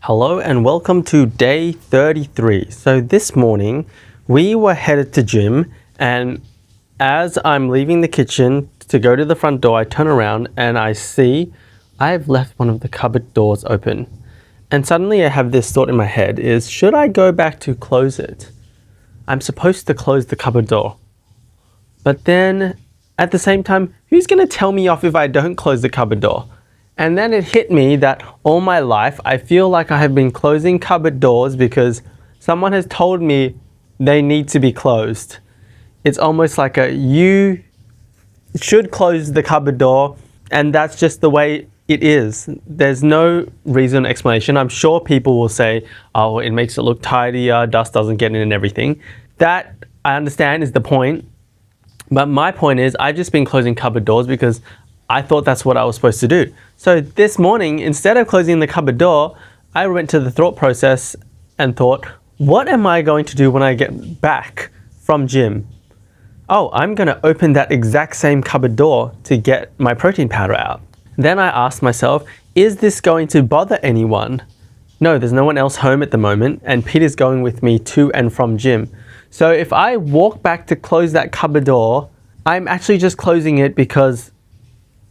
Hello and welcome to day 33. So this morning we were headed to gym, and as I'm leaving the kitchen to go to the front door, I turn around and I see I've left one of the cupboard doors open. And suddenly I have this thought in my head is, should I go back to close it? I'm supposed to close the cupboard door. But then at the same time, who's going to tell me off if I don't close the cupboard door? And then it hit me that all my life, I feel like I have been closing cupboard doors because someone has told me they need to be closed. It's almost like you should close the cupboard door, and that's just the way it is. There's no reason, explanation. I'm sure people will say, oh, it makes it look tidier, dust doesn't get in and everything. That, I understand, is the point. But my point is, I've just been closing cupboard doors because I thought that's what I was supposed to do. So this morning, instead of closing the cupboard door, I went to the thought process and thought, what am I going to do when I get back from gym? Oh, I'm going to open that exact same cupboard door to get my protein powder out. Then I asked myself, is this going to bother anyone? No, there's no one else home at the moment, and Peter's going with me to and from gym. So if I walk back to close that cupboard door, I'm actually just closing it because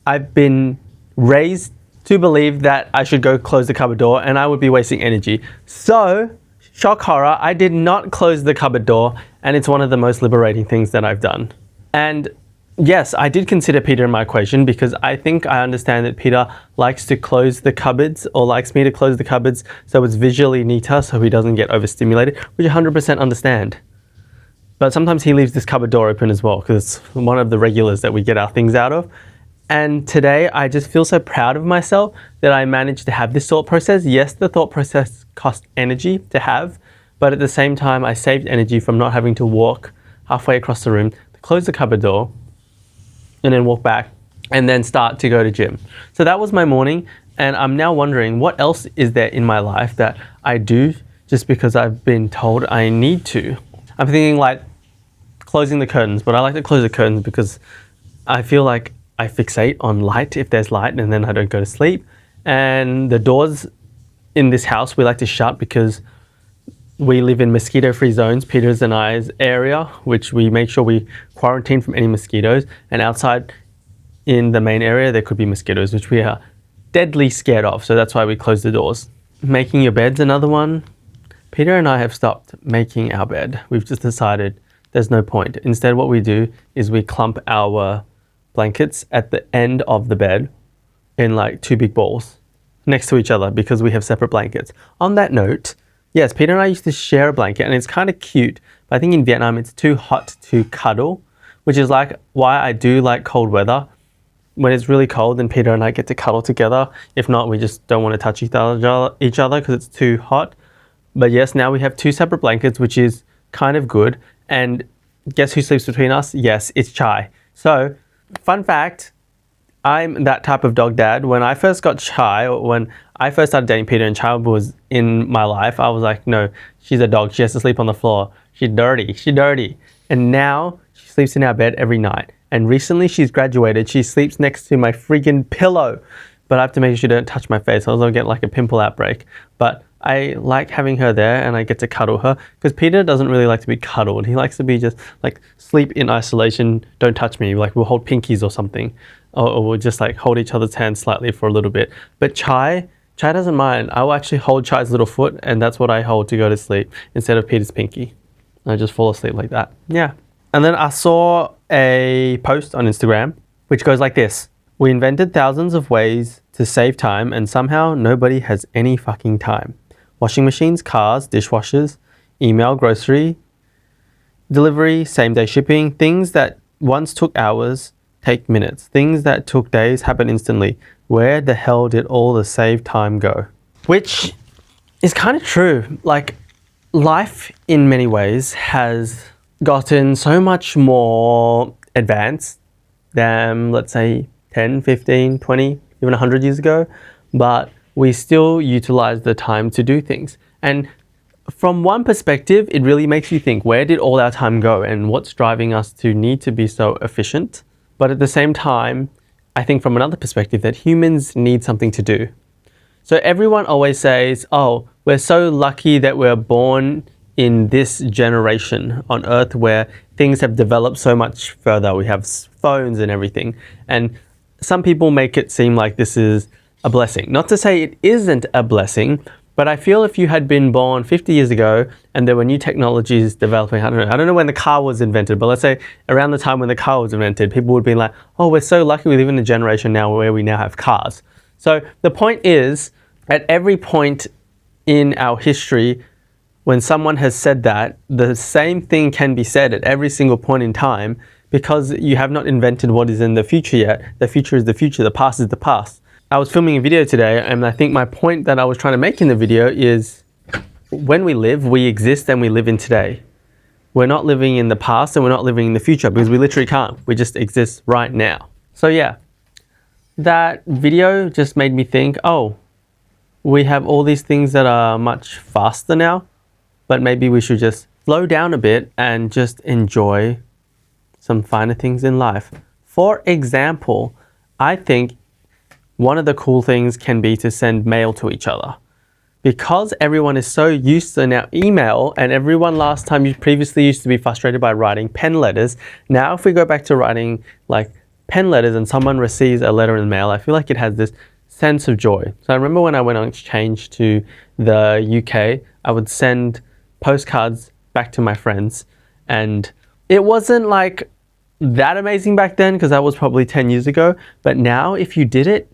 I've been raised to believe that I should go close the cupboard door and I would be wasting energy. So, shock horror, I did not close the cupboard door, and it's one of the most liberating things that I've done. And yes, I did consider Peter in my equation because I think I understand that Peter likes to close the cupboards, or likes me to close the cupboards so it's visually neater so he doesn't get overstimulated, which I 100% understand. But sometimes he leaves this cupboard door open as well because it's one of the regulars that we get our things out of. And today I just feel so proud of myself that I managed to have this thought process. Yes, the thought process cost energy to have, but at the same time I saved energy from not having to walk halfway across the room to close the cupboard door and then walk back and then start to go to gym. So that was my morning, and I'm now wondering what else is there in my life that I do just because I've been told I need to. I'm thinking like closing the curtains, but I like to close the curtains because I feel like I fixate on light if there's light, and then I don't go to sleep. And the doors in this house we like to shut because we live in mosquito-free zones, Peter's and I's area, which we make sure we quarantine from any mosquitoes. And outside in the main area there could be mosquitoes, which we are deadly scared of. So that's why we close the doors. Making your bed's another one. Peter and I have stopped making our bed. We've just decided there's no point. Instead, what we do is we clump our blankets at the end of the bed in like two big balls next to each other because we have separate blankets. On that note, yes, Peter and I used to share a blanket, and it's kind of cute, but I think in Vietnam it's too hot to cuddle, which is like why I do like cold weather. When it's really cold, then Peter and I get to cuddle together. If not, we just don't want to touch each other because it's too hot. But yes, now we have two separate blankets, which is kind of good. And guess who sleeps between us? Yes, it's Chai. So, fun fact, I'm that type of dog dad. When I first got Chai, or when I first started dating Peter and Chai was in my life, I was like, no, she's a dog. She has to sleep on the floor. She's dirty. And now she sleeps in our bed every night. And recently she's graduated. She sleeps next to my freaking pillow. But I have to make sure she doesn't touch my face, else I'll get like a pimple outbreak. But I like having her there, and I get to cuddle her because Peter doesn't really like to be cuddled. He likes to be just like sleep in isolation, don't touch me. Like we'll hold pinkies or something, or we'll just like hold each other's hands slightly for a little bit. But Chai doesn't mind. I will actually hold Chai's little foot, and that's what I hold to go to sleep instead of Peter's pinky. I just fall asleep like that. Yeah. And then I saw a post on Instagram which goes like this. We invented thousands of ways to save time, and somehow nobody has any fucking time. Washing machines, cars, dishwashers, email, grocery, delivery, same-day shipping. Things that once took hours take minutes. Things that took days happen instantly. Where the hell did all the saved time go? Which is kind of true. Like, life in many ways has gotten so much more advanced than, let's say, 10, 15, 20, even 100 years ago. But we still utilize the time to do things. And from one perspective, it really makes you think, where did all our time go and what's driving us to need to be so efficient? But at the same time, I think from another perspective that humans need something to do. So everyone always says, oh, we're so lucky that we're born in this generation on Earth where things have developed so much further. We have phones and everything. And some people make it seem like this is a blessing. Not to say it isn't a blessing, but I feel if you had been born 50 years ago and there were new technologies developing, I don't know when the car was invented, but let's say around the time when the car was invented, people would be like, oh, we're so lucky we live in a generation now where we now have cars. So the point is, at every point in our history, when someone has said that, the same thing can be said at every single point in time because you have not invented what is in the future yet. The future is the future, the past is the past. I was filming a video today, and I think my point that I was trying to make in the video is when we live, we exist and we live in today. We're not living in the past and we're not living in the future because we literally can't. We just exist right now. So yeah, that video just made me think, oh, we have all these things that are much faster now, but maybe we should just slow down a bit and just enjoy some finer things in life. For example, I think one of the cool things can be to send mail to each other. Because everyone is so used to now email, and everyone last time you previously used to be frustrated by writing pen letters, now if we go back to writing like pen letters and someone receives a letter in the mail, I feel like it has this sense of joy. So I remember when I went on exchange to the UK, I would send postcards back to my friends, and it wasn't like that amazing back then because that was probably 10 years ago, but now if you did it,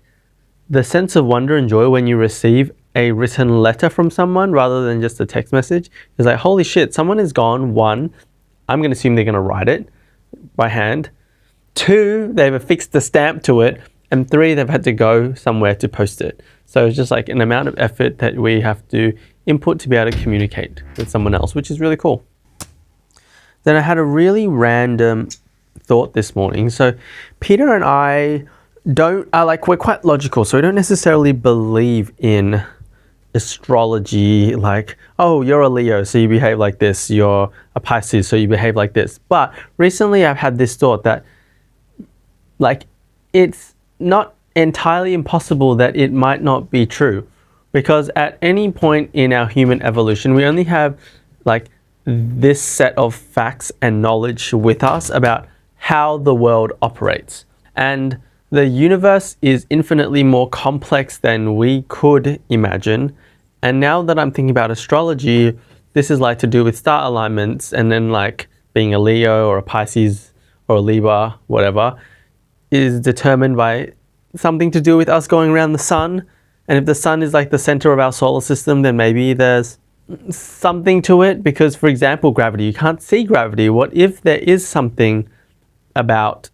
the sense of wonder and joy when you receive a written letter from someone rather than just a text message is like, holy shit, someone is gone. One, I'm going to assume they're going to write it by hand. Two, they've affixed the stamp to it. And three, they've had to go somewhere to post it. So it's just like an amount of effort that we have to input to be able to communicate with someone else, which is really cool. Then I had a really random thought this morning. So Peter and I we're quite logical, so we don't necessarily believe in astrology, like, oh, you're a Leo, so you behave like this, you're a Pisces, so you behave like this. But recently I've had this thought that, like, it's not entirely impossible that it might not be true, because at any point in our human evolution, we only have, like, this set of facts and knowledge with us about how the world operates. And the universe is infinitely more complex than we could imagine. And now that I'm thinking about astrology, this is like to do with star alignments, and then like being a Leo or a Pisces or a Libra, whatever, is determined by something to do with us going around the sun. And if the sun is like the center of our solar system, then maybe there's something to it. Because, for example, gravity, you can't see gravity. What if there is something about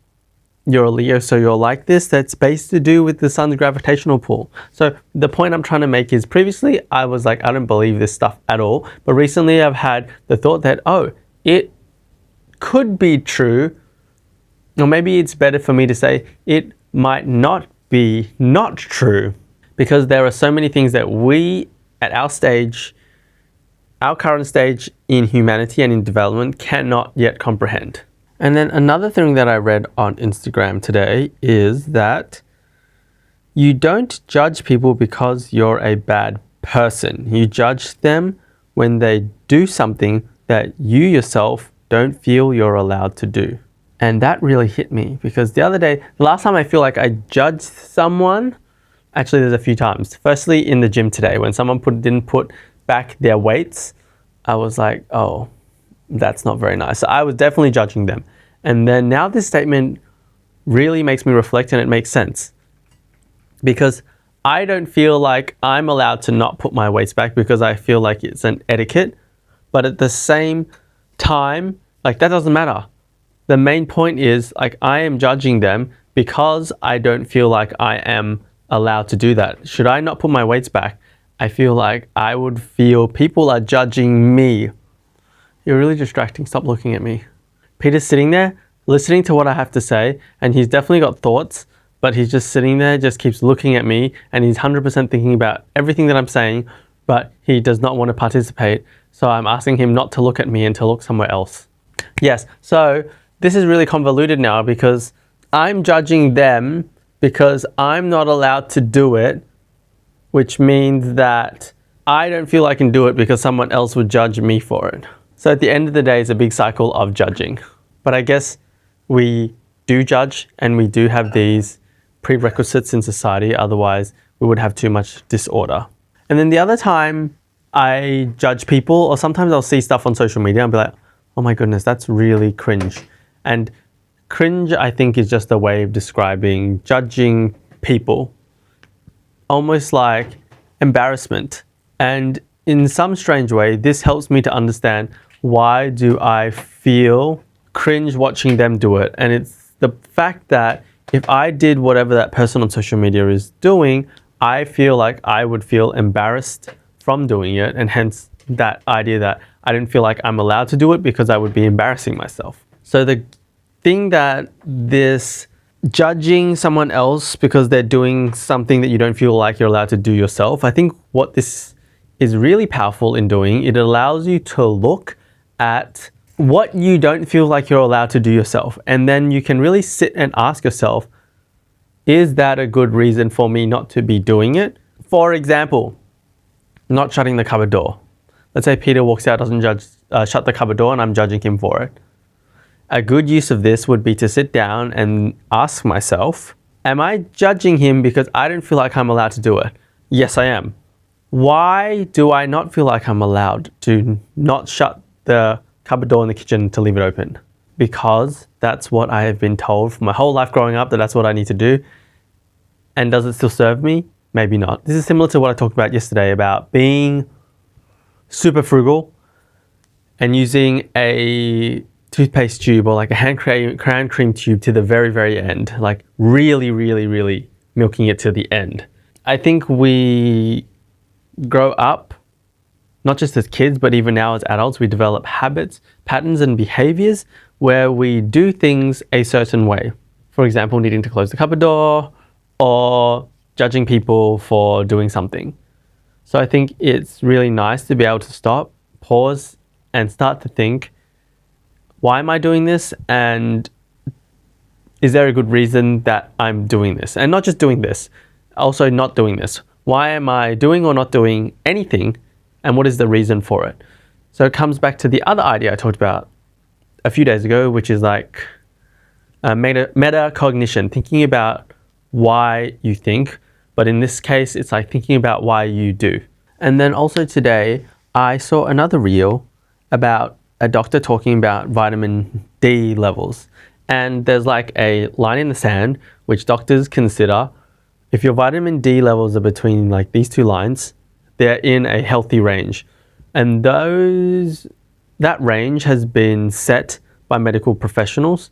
you're a Leo, so you're like this, that's based to do with the sun's gravitational pull? So the point I'm trying to make is, previously I was like, I don't believe this stuff at all. But recently I've had the thought that, oh, it could be true. Or maybe it's better for me to say it might not be not true. Because there are so many things that we, at our stage, our current stage in humanity and in development, cannot yet comprehend. And then another thing that I read on Instagram today is that you don't judge people because you're a bad person. You judge them when they do something that you yourself don't feel you're allowed to do. And that really hit me, because the last time I feel like I judged someone, actually there's a few times. Firstly, in the gym today, when someone didn't put back their weights, I was like, oh, that's not very nice. So I was definitely judging them. And then now this statement really makes me reflect, and it makes sense. Because I don't feel like I'm allowed to not put my weights back because I feel like it's an etiquette. But at the same time, like, that doesn't matter. The main point is, like, I am judging them because I don't feel like I am allowed to do that. Should I not put my weights back, I feel like I would feel people are judging me. You're really distracting. Stop looking at me. Peter's sitting there listening to what I have to say, and he's definitely got thoughts, but he's just sitting there, just keeps looking at me, and he's 100% thinking about everything that I'm saying, but he does not want to participate. So I'm asking him not to look at me and to look somewhere else. Yes, so this is really convoluted now, because I'm judging them because I'm not allowed to do it, which means that I don't feel I can do it because someone else would judge me for it. So at the end of the day, it's a big cycle of judging. But I guess we do judge and we do have these prerequisites in society, otherwise we would have too much disorder. And then the other time I judge people, or sometimes I'll see stuff on social media and be like, oh my goodness, that's really cringe. And cringe, I think, is just a way of describing judging people, almost like embarrassment. And in some strange way, this helps me to understand, why do I feel cringe watching them do it? And it's the fact that if I did whatever that person on social media is doing, I feel like I would feel embarrassed from doing it, and hence that idea that I didn't feel like I'm allowed to do it because I would be embarrassing myself. So the thing that this judging someone else because they're doing something that you don't feel like you're allowed to do yourself, I think what this is really powerful in doing, it allows you to look at what you don't feel like you're allowed to do yourself. And then you can really sit and ask yourself, is that a good reason for me not to be doing it? For example, not shutting the cupboard door. Let's say Peter walks out, doesn't shut the cupboard door, and I'm judging him for it. A good use of this would be to sit down and ask myself, am I judging him because I don't feel like I'm allowed to do it? Yes, I am. Why do I not feel like I'm allowed to not shut the cupboard door in the kitchen, to leave it open? Because that's what I have been told for my whole life growing up, that that's what I need to do. And does it still serve me? Maybe not. This is similar to what I talked about yesterday about being super frugal and using a toothpaste tube or like a hand cream tube to the very, very end, like really, really, really milking it to the end. I think we grow up, not just as kids, but even now as adults, we develop habits, patterns, and behaviors where we do things a certain way. For example, needing to close the cupboard door or judging people for doing something. So I think it's really nice to be able to stop, pause, and start to think, why am I doing this? And is there a good reason that I'm doing this? And not just doing this, also not doing this. Why am I doing or not doing anything? And what is the reason for it? So it comes back to the other idea I talked about a few days ago, which is like meta-cognition, thinking about why you think. But in this case, it's like thinking about why you do. And then also today, I saw another reel about a doctor talking about vitamin D levels. And there's like a line in the sand, which doctors consider, if your vitamin D levels are between like these two lines, they're in a healthy range. And that range has been set by medical professionals.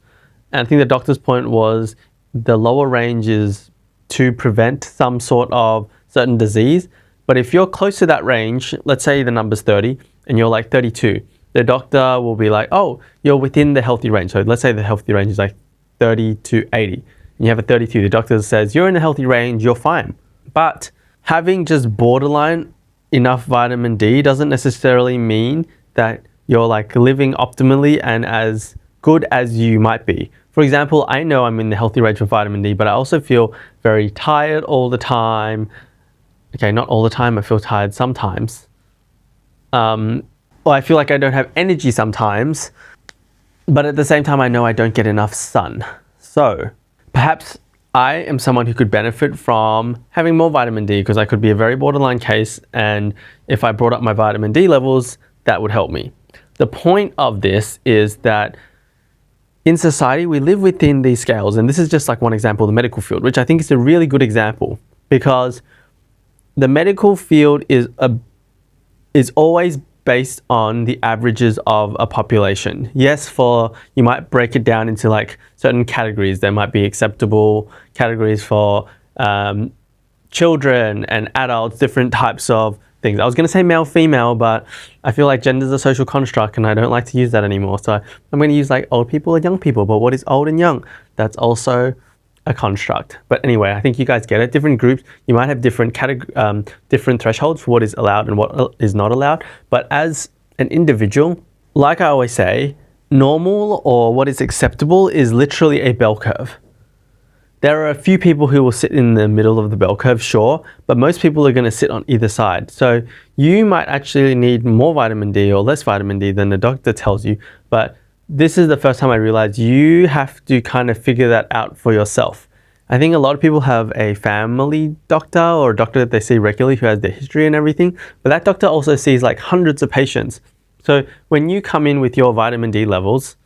And I think the doctor's point was the lower range is to prevent some sort of certain disease. But if you're close to that range, let's say the number's 30 and you're like 32, the doctor will be like, oh, you're within the healthy range. So let's say the healthy range is like 30 to 80 and you have a 32. The doctor says, you're in the healthy range, you're fine. But having just borderline enough vitamin D doesn't necessarily mean that you're like living optimally and as good as you might be. For example, I know I'm in the healthy range for vitamin D, but I also feel very tired all the time. Okay, not all the time, I feel tired sometimes. Or I feel like I don't have energy sometimes, but at the same time, I know I don't get enough sun. So perhaps I am someone who could benefit from having more vitamin D because I could be a very borderline case, and if I brought up my vitamin D levels, that would help me. The point of this is that in society, we live within these scales, and this is just like one example, the medical field, which I think is a really good example because the medical field is always based on the averages of a population. Yes, you might break it down into like certain categories. There might be acceptable categories for children and adults, different types of things. I was going to say male, female, but I feel like gender is a social construct and I don't like to use that anymore. So I'm going to use like old people and young people. But what is old and young? That's also a construct. But anyway, I think you guys get it. Different groups, you might have different different thresholds for what is allowed and what is not allowed. But as an individual, like I always say, normal or what is acceptable is literally a bell curve. There are a few people who will sit in the middle of the bell curve, sure, but most people are going to sit on either side. So you might actually need more vitamin D or less vitamin D than the doctor tells you. But this is the first time I realized you have to kind of figure that out for yourself. I think a lot of people have a family doctor or a doctor that they see regularly who has their history and everything, but that doctor also sees like hundreds of patients. So when you come in with your vitamin D levels,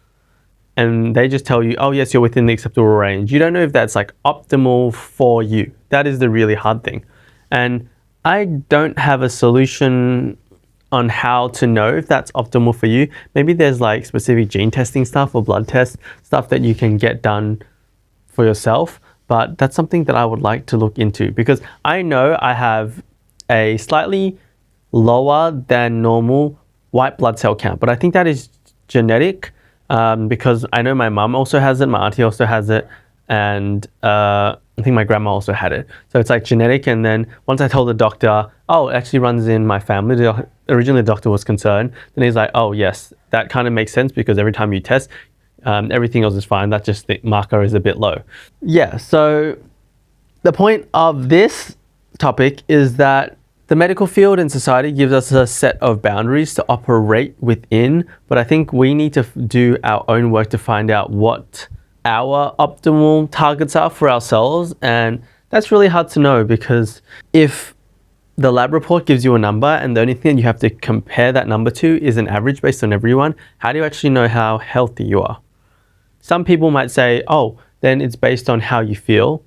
and they just tell you, oh yes, you're within the acceptable range, you don't know if that's like optimal for you. That is the really hard thing. And I don't have a solution on how to know if that's optimal for you. Maybe there's like specific gene testing stuff or blood test stuff that you can get done for yourself, but that's something that I would like to look into, because I know I have a slightly lower than normal white blood cell count, but I think that is genetic. Because I know my mum also has it, my auntie also has it, and I think my grandma also had it. So it's like genetic, and then once I told the doctor, oh, it actually runs in my family, originally the doctor was concerned, then he's like, oh yes, that kind of makes sense because every time you test, everything else is fine, that just the marker is a bit low. Yeah, so the point of this topic is that the medical field and society gives us a set of boundaries to operate within, but I think we need to do our own work to find out what our optimal targets are for ourselves, and that's really hard to know, because if the lab report gives you a number and the only thing you have to compare that number to is an average based on everyone, how do you actually know how healthy you are? Some people might say, oh, then it's based on how you feel,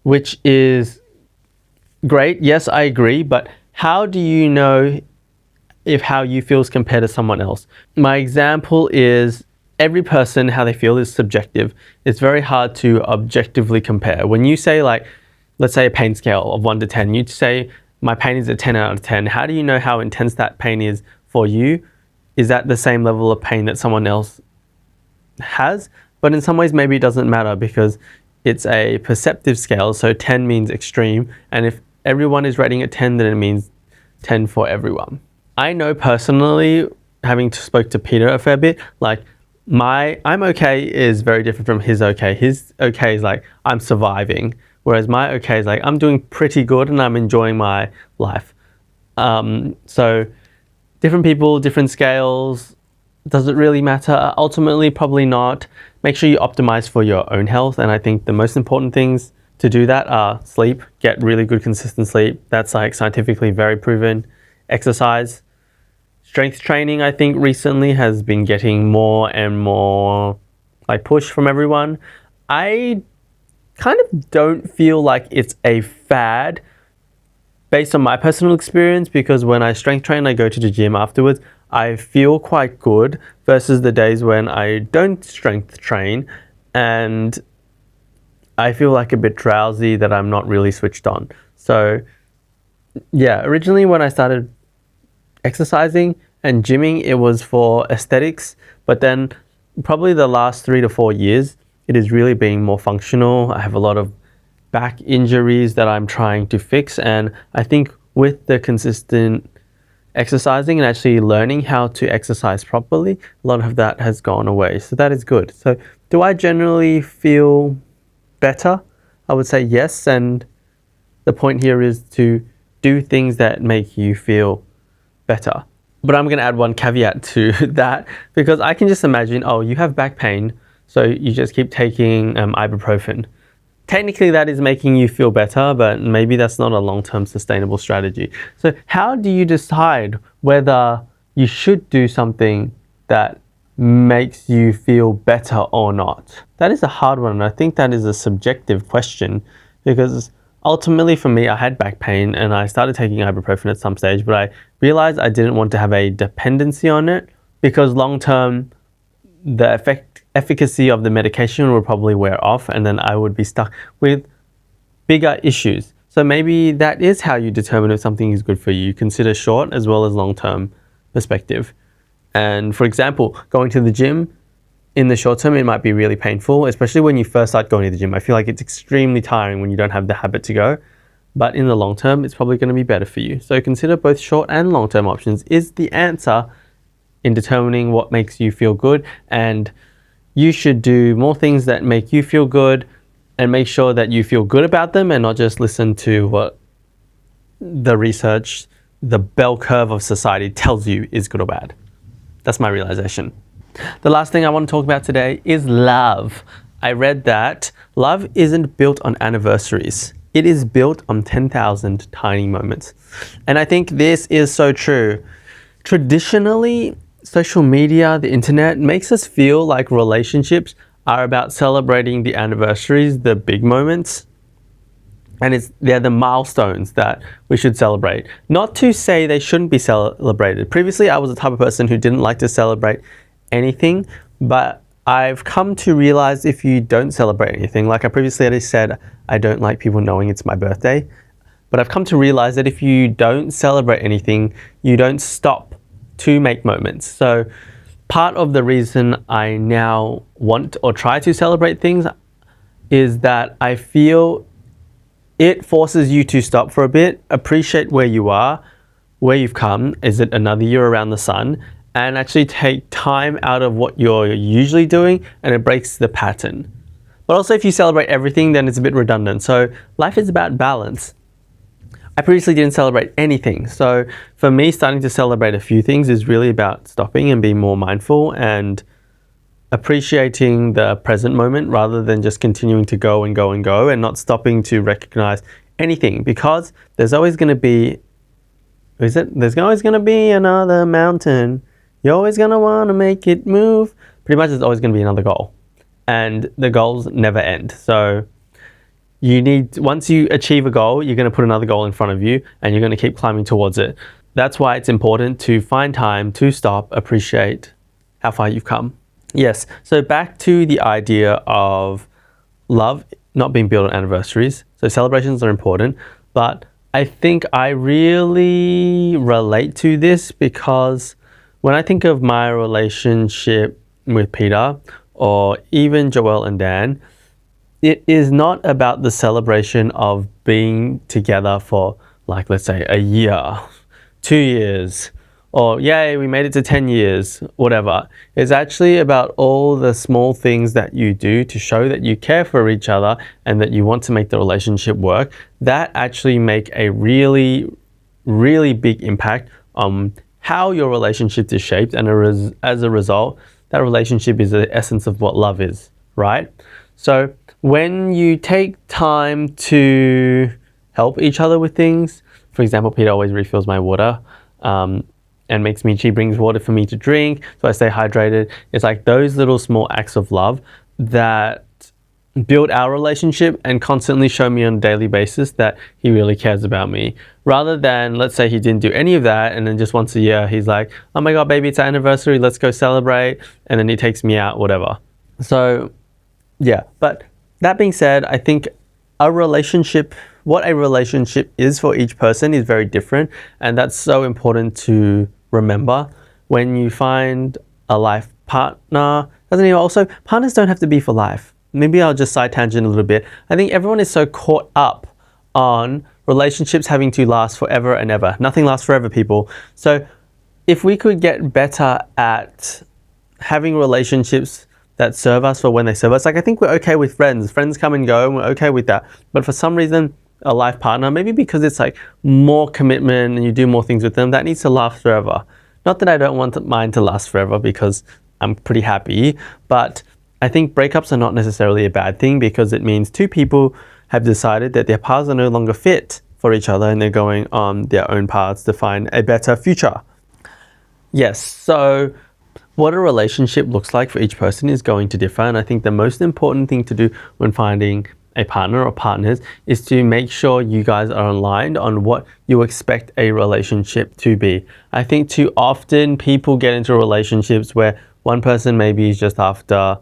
which is great, yes, I agree, but how do you know if how you feel is compared to someone else? My example is every person, how they feel is subjective. It's very hard to objectively compare. When you say like, let's say a pain scale of 1 to 10, you'd say my pain is a 10 out of 10. How do you know how intense that pain is for you? Is that the same level of pain that someone else has? But in some ways, maybe it doesn't matter because it's a perceptive scale. So 10 means extreme. And if everyone is rating it 10, then it means 10 for everyone. I know personally, having spoke to Peter a fair bit, like I'm okay is very different from his okay. His okay is like, I'm surviving. Whereas my okay is like, I'm doing pretty good and I'm enjoying my life. So different people, different scales. Does it really matter? Ultimately, probably not. Make sure you optimize for your own health. And I think the most important things to do that are sleep, get really good consistent sleep. That's like scientifically very proven. Exercise. Strength training, I think recently has been getting more and more like push from everyone. I kind of don't feel like it's a fad based on my personal experience, because when I strength train, I go to the gym afterwards, I feel quite good versus the days when I don't strength train and I feel like a bit drowsy, that I'm not really switched on. So yeah, originally when I started exercising and gymming, it was for aesthetics, but then probably the last 3 to 4 years, it is really being more functional. I have a lot of back injuries that I'm trying to fix, and I think with the consistent exercising and actually learning how to exercise properly, a lot of that has gone away. So that is good. So do I generally feel better? I would say yes, and the point here is to do things that make you feel better. But I'm going to add one caveat to that, because I can just imagine, oh, you have back pain, so you just keep taking ibuprofen. Technically that is making you feel better, but maybe that's not a long-term sustainable strategy. So how do you decide whether you should do something that makes you feel better or not? That is a hard one, and I think that is a subjective question, because ultimately for me, I had back pain and I started taking ibuprofen at some stage, but I realized I didn't want to have a dependency on it, because long-term the efficacy of the medication would probably wear off, and then I would be stuck with bigger issues. So maybe that is how you determine if something is good for you. You consider short as well as long-term perspective. And for example, going to the gym, in the short term, it might be really painful, especially when you first start going to the gym. I feel like it's extremely tiring when you don't have the habit to go. But in the long term, it's probably going to be better for you. So consider both short and long-term options is the answer in determining what makes you feel good. And you should do more things that make you feel good and make sure that you feel good about them and not just listen to what the research, the bell curve of society tells you is good or bad. That's my realization. The last thing I want to talk about today is love. I read that love isn't built on anniversaries. It is built on 10,000 tiny moments. And I think this is so true. Traditionally, social media, the internet makes us feel like relationships are about celebrating the anniversaries, the big moments. And they're the milestones that we should celebrate. Not to say they shouldn't be celebrated. Previously, I was the type of person who didn't like to celebrate anything, but I've come to realize if you don't celebrate anything, like I previously already said, I don't like people knowing it's my birthday, but I've come to realize that if you don't celebrate anything, you don't stop to make moments. So part of the reason I now want or try to celebrate things is that I feel it forces you to stop for a bit, appreciate where you are, where you've come, is it another year around the sun, and actually take time out of what you're usually doing, and it breaks the pattern. But also if you celebrate everything, then it's a bit redundant. So life is about balance. I previously didn't celebrate anything. So for me, starting to celebrate a few things is really about stopping and being more mindful and appreciating the present moment rather than just continuing to go and go and go and not stopping to recognize anything, because there's always going to be, there's always going to be another mountain. You're always going to want to make it move. Pretty much there's always going to be another goal, and the goals never end. So once you achieve a goal, you're going to put another goal in front of you and you're going to keep climbing towards it. That's why it's important to find time to stop, appreciate how far you've come. Yes, so back to the idea of love not being built on anniversaries. So celebrations are important, but I think I really relate to this because when I think of my relationship with Peter or even Joelle and Dan, it is not about the celebration of being together for, like, let's say a year, 2 years, or yay, we made it to 10 years, whatever. It's actually about all the small things that you do to show that you care for each other and that you want to make the relationship work, that actually make a really, really big impact on how your relationship is shaped. And as a result, that relationship is the essence of what love is, right? So when you take time to help each other with things, for example, Peter always refills my water, and she brings water for me to drink, so I stay hydrated. It's like those little small acts of love that build our relationship and constantly show me on a daily basis that he really cares about me. Rather than, let's say he didn't do any of that and then just once a year he's like, oh my God, baby, it's our anniversary, let's go celebrate. And then he takes me out, whatever. So yeah, but that being said, I think what a relationship is for each person is very different. And that's so important to remember when you find a life partner. Partners don't have to be for life. Maybe I'll just side tangent a little bit. I think everyone is so caught up on relationships having to last forever and ever. Nothing lasts forever, people. So if we could get better at having relationships that serve us for when they serve us, like I think we're okay with friends. Friends come and go and we're okay with that. But for some reason, a life partner, maybe because it's like more commitment and you do more things with them, that needs to last forever. Not that I don't want mine to last forever because I'm pretty happy, but I think breakups are not necessarily a bad thing because it means two people have decided that their paths are no longer fit for each other and they're going on their own paths to find a better future. Yes, so what a relationship looks like for each person is going to differ, and I think the most important thing to do when finding a partner or partners is to make sure you guys are aligned on what you expect a relationship to be. I think too often people get into relationships where one person maybe is just after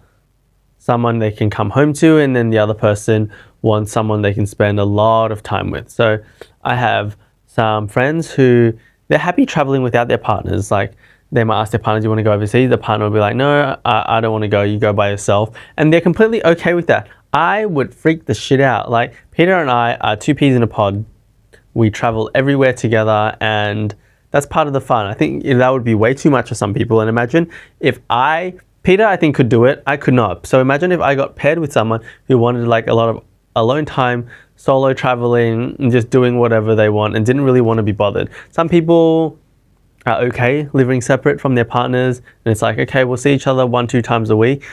someone they can come home to, and then the other person wants someone they can spend a lot of time with. So I have some friends who they're happy traveling without their partners. Like they might ask their partner, do you want to go overseas? The partner will be like, no, I don't want to go. You go by yourself. And they're completely okay with that. I would freak the shit out. Like Peter and I are two peas in a pod. We travel everywhere together and that's part of the fun. I think that would be way too much for some people. And imagine if Peter I think could do it, I could not. So imagine if I got paired with someone who wanted like a lot of alone time, solo traveling, and just doing whatever they want and didn't really want to be bothered. Some people are okay living separate from their partners, and it's like, okay, we'll see each other 1-2 times a week.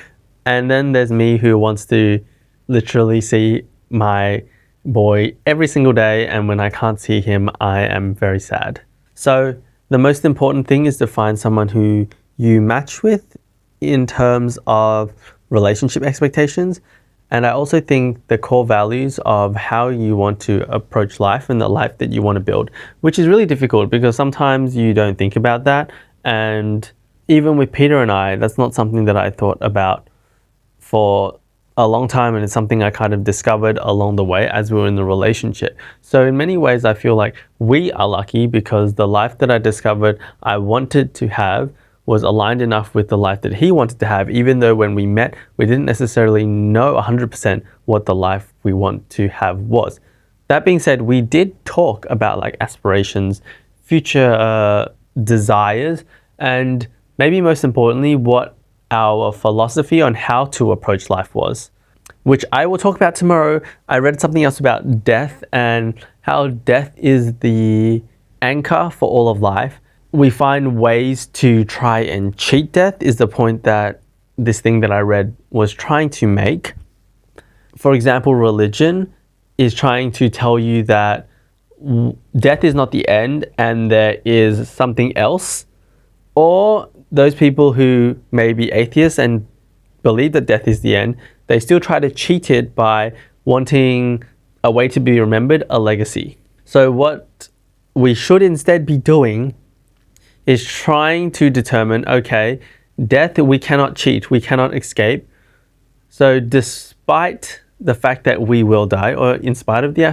And then there's me who wants to literally see my boy every single day, and when I can't see him, I am very sad. So the most important thing is to find someone who you match with in terms of relationship expectations. And I also think the core values of how you want to approach life and the life that you want to build, which is really difficult because sometimes you don't think about that. And even with Peter and I, that's not something that I thought about for a long time, and it's something I kind of discovered along the way as we were in the relationship. So in many ways, I feel like we are lucky because the life that I discovered I wanted to have was aligned enough with the life that he wanted to have, even though when we met, we didn't necessarily know 100% what the life we want to have was. That being said, we did talk about like aspirations, future desires, and maybe most importantly, what our philosophy on how to approach life was, which I will talk about tomorrow. I read something else about death and how death is the anchor for all of life. We find ways to try and cheat death is the point that this thing that I read was trying to make. For example, religion is trying to tell you that death is not the end and there is something else. Or those people who may be atheists and believe that death is the end, they still try to cheat it by wanting a way to be remembered, a legacy. So what we should instead be doing is trying to determine, okay, death we cannot cheat, we cannot escape. So despite the fact that we will die, or in spite of the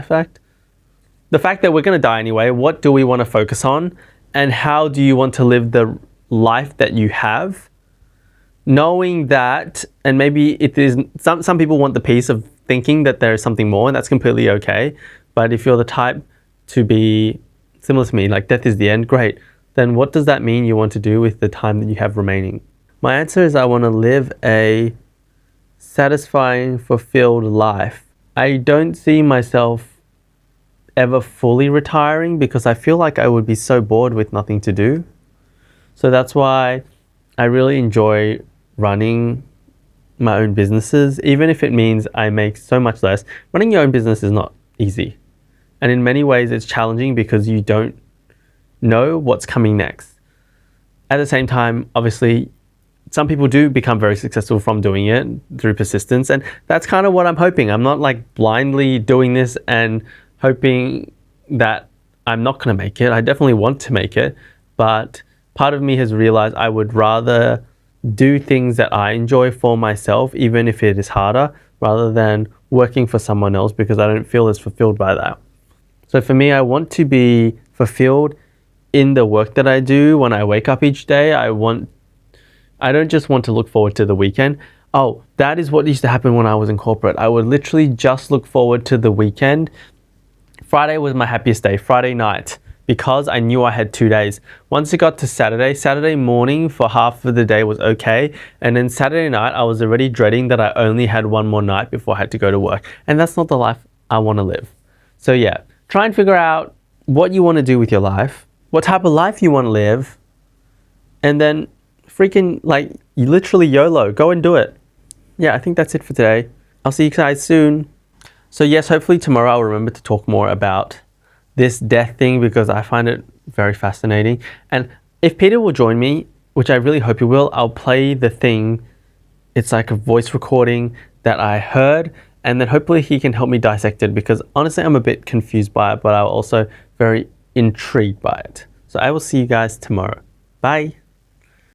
fact that we're going to die anyway, what do we want to focus on? And how do you want to live the life that you have? Knowing that, and maybe it is, some people want the peace of thinking that there is something more, and that's completely okay. But if you're the type to be similar to me, like death is the end, great. Then what does that mean you want to do with the time that you have remaining? My answer is I want to live a satisfying, fulfilled life. I don't see myself ever fully retiring because I feel like I would be so bored with nothing to do. So that's why I really enjoy running my own businesses, even if it means I make so much less. Running your own business is not easy. And in many ways it's challenging because you don't know what's coming next. At the same time, obviously, some people do become very successful from doing it through persistence, and that's kind of what I'm hoping. I'm not like blindly doing this and hoping that I'm not going to make it. I definitely want to make it, but part of me has realized I would rather do things that I enjoy for myself, even if it is harder, rather than working for someone else because I don't feel as fulfilled by that. So for me, I want to be fulfilled in the work that I do. When I wake up each day, I don't just want to look forward to the weekend. Oh, that is what used to happen when I was in corporate. I would literally just look forward to the weekend. Friday was my happiest day, Friday night, because I knew I had 2 days. Once it got to Saturday morning for half of the day was okay. And then Saturday night, I was already dreading that I only had one more night before I had to go to work. And that's not the life I want to live. So yeah, try and figure out what you want to do with your life, what type of life you want to live, and then freaking like you literally YOLO, go and do it. Yeah, I think that's it for today. I'll see you guys soon. So yes, hopefully tomorrow I'll remember to talk more about this death thing because I find it very fascinating. And if Peter will join me, which I really hope he will, I'll play the thing. It's like a voice recording that I heard, and then hopefully he can help me dissect it because honestly I'm a bit confused by it, but I'm also very intrigued by it. So I will see you guys tomorrow. Bye.